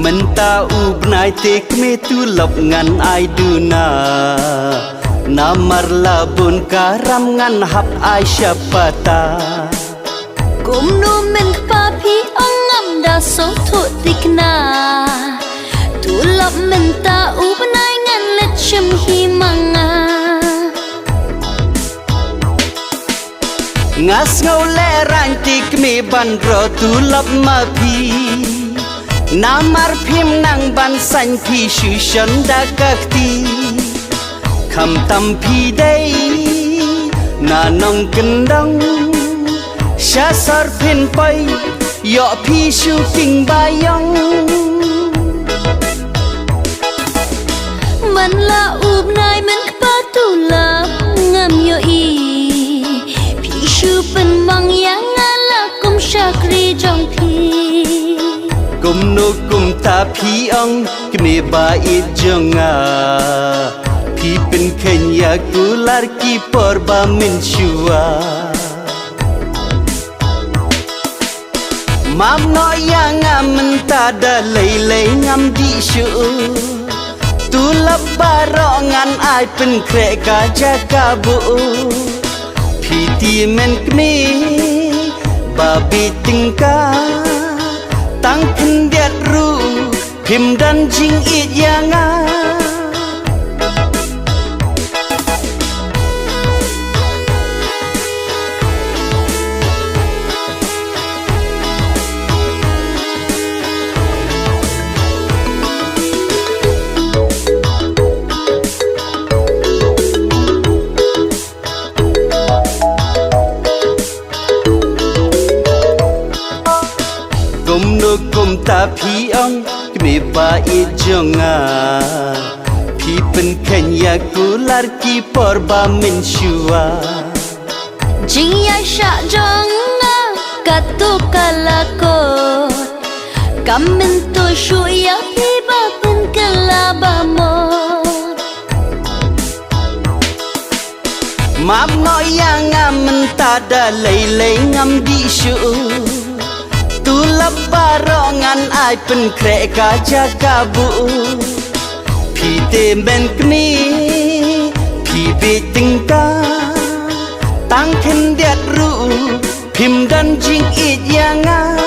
Mentau benai tek me tu lop ngan ai duna Namar labun karam ngan hap ai syapata Kum nu men papi ongam da so thu tikna Tu lop mentau benai ngan lechem himanga Ngas ngau le rantik me bandro tu lop ma pi Namar phim nang ban san phi shu shan da kakti Kham tam phi day na nong kendang Sha sar phin pai yo phi shu king bayong Man la ub nai men pa tu la ngam yo i Phi shu pen mang yang ala kum shakri jong phi Kum no kum ta phi ong kme ba it jonga Phi pen khenya kular ki por ba min shua Mam no yang ngam ta da lei lei ngam di shu Tu lap baro ngan ai pen kre ka jaga bu Phi ti men kme ba bi tingka Tang ken diat ru Phim dan jing it yanga Kum no kum ta phi ong kme ba it jonga Phi pen khenya kular ki por ba min shua Jing ya sha jonga katu kalakot Kamen to shu ya pi ba pen kalaba mo Mam no yang ngam ta da lei lei ngam di shu Tu lap baro ngan ai pen kre ka jaga bu Phi te men kni Phi be tingka Tang ken diat ru Phim dan jing it yanga